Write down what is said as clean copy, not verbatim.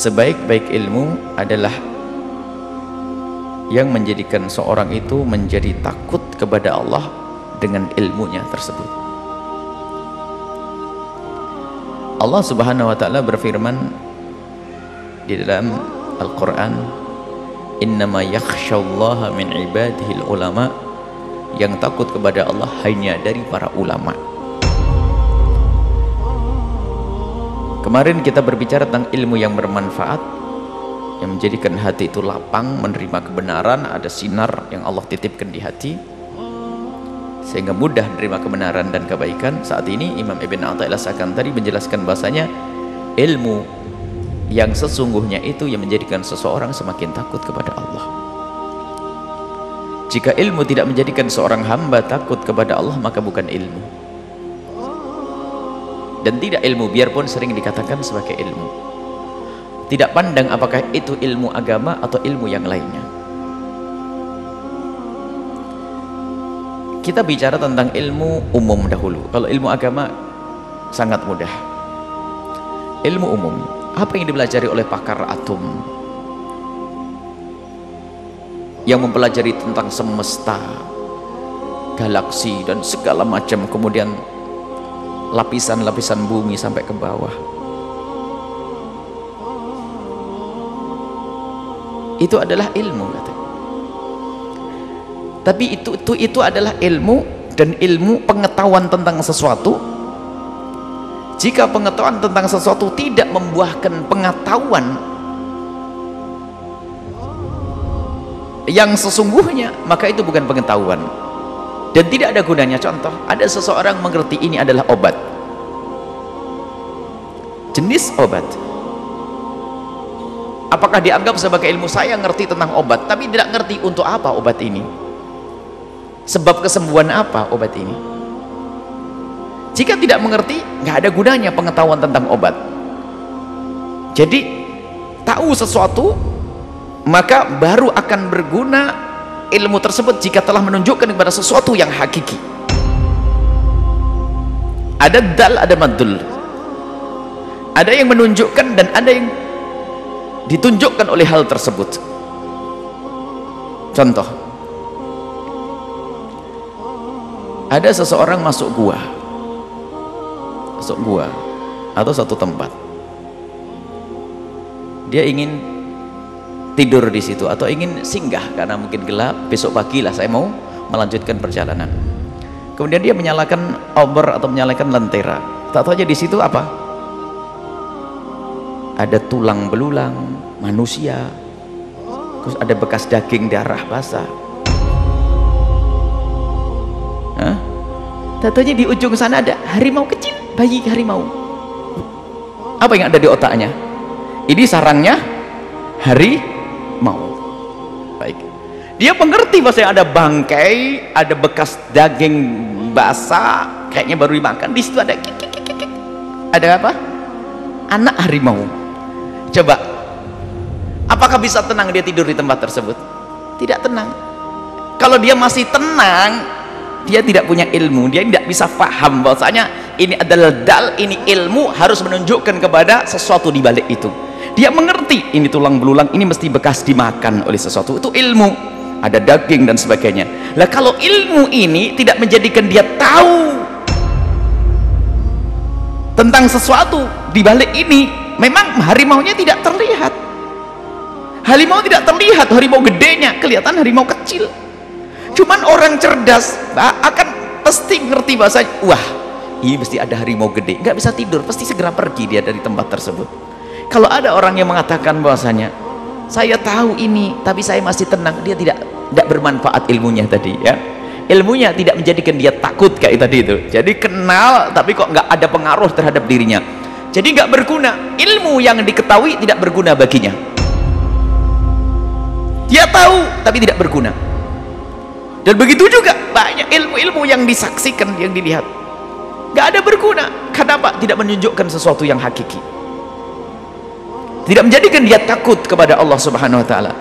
sebaik-baik ilmu adalah yang menjadikan seorang itu menjadi takut kepada Allah dengan ilmunya tersebut. Allah Subhanahu wa ta'ala berfirman di dalam Al-Quran, innama yakhshallaha min ibadihil ulama, yang takut kepada Allah hanya dari para ulama. Kemarin kita berbicara tentang ilmu yang bermanfaat, yang menjadikan hati itu lapang menerima kebenaran. Ada sinar yang Allah titipkan di hati sehingga mudah menerima kebenaran dan kebaikan. Saat ini Imam Ibn Athaillah Sakandari menjelaskan bahasanya ilmu yang sesungguhnya itu yang menjadikan seseorang semakin takut kepada Allah. Jika ilmu tidak menjadikan seorang hamba takut kepada Allah, maka bukan ilmu. Dan tidak ilmu, biarpun sering dikatakan sebagai ilmu, tidak pandang apakah itu ilmu agama atau ilmu yang lainnya. Kita bicara tentang ilmu umum dahulu. Kalau ilmu agama sangat mudah. Ilmu umum, apa yang dipelajari oleh pakar atom yang mempelajari tentang semesta, galaksi dan segala macam, kemudian lapisan-lapisan bumi sampai ke bawah, itu adalah ilmu, katanya. Tapi itu adalah ilmu, dan ilmu pengetahuan tentang sesuatu. Jika pengetahuan tentang sesuatu tidak membuahkan pengetahuan yang sesungguhnya, maka itu bukan pengetahuan dan tidak ada gunanya. Contoh, ada seseorang mengerti ini adalah obat, jenis obat. Apakah dianggap sebagai ilmu? Saya ngerti tentang obat, tapi tidak ngerti untuk apa obat ini, sebab kesembuhan apa obat ini. Jika tidak mengerti, nggak ada gunanya pengetahuan tentang obat. Jadi tahu sesuatu, maka baru akan berguna ilmu tersebut jika telah menunjukkan kepada sesuatu yang hakiki. Ada dal, ada madul, ada yang menunjukkan dan ada yang ditunjukkan oleh hal tersebut. Contoh, ada seseorang masuk gua atau satu tempat, dia ingin tidur di situ atau ingin singgah karena mungkin gelap, besok pagi lah saya mau melanjutkan perjalanan. Kemudian dia menyalakan obor atau menyalakan lentera, tak tahu aja di situ apa, ada tulang belulang manusia, terus ada bekas daging darah basah. Tak tahu aja di ujung sana ada harimau kecil, bayi harimau. Apa yang ada di otaknya? Ini sarangnya harimau. Baik, dia mengerti bahwa ada bangkai, ada bekas daging basah, kayaknya baru dimakan. Di situ ada ada apa? Anak harimau. Coba, apakah bisa tenang dia tidur di tempat tersebut? Tidak tenang. Kalau dia masih tenang, dia tidak punya ilmu, dia tidak bisa paham bahwasanya ini adalah dal, ini ilmu harus menunjukkan kepada sesuatu di balik itu. Dia mengerti ini tulang belulang, ini mesti bekas dimakan oleh sesuatu, itu ilmu, ada daging dan sebagainya. Lah kalau ilmu ini tidak menjadikan dia tahu tentang sesuatu di balik ini, memang harimaunya tidak terlihat. Harimau tidak terlihat, harimau gedenya kelihatan harimau kecil. Cuman orang cerdas akan pasti ngerti bahasa, wah ini mesti ada harimau gede, nggak bisa tidur, pasti segera pergi dia dari tempat tersebut. Kalau ada orang yang mengatakan bahwasanya saya tahu ini tapi saya masih tenang, dia tidak bermanfaat ilmunya tadi, ya. Ilmunya tidak menjadikan dia takut kayak tadi itu. Jadi kenal tapi kok nggak ada pengaruh terhadap dirinya, jadi nggak berguna. Ilmu yang diketahui tidak berguna baginya. Dia tahu tapi tidak berguna. Dan begitu juga banyak ilmu-ilmu yang disaksikan, yang dilihat, nggak ada berguna. Kenapa? Tidak menunjukkan sesuatu yang hakiki, tidak menjadikan dia takut kepada Allah Subhanahu wa ta'ala.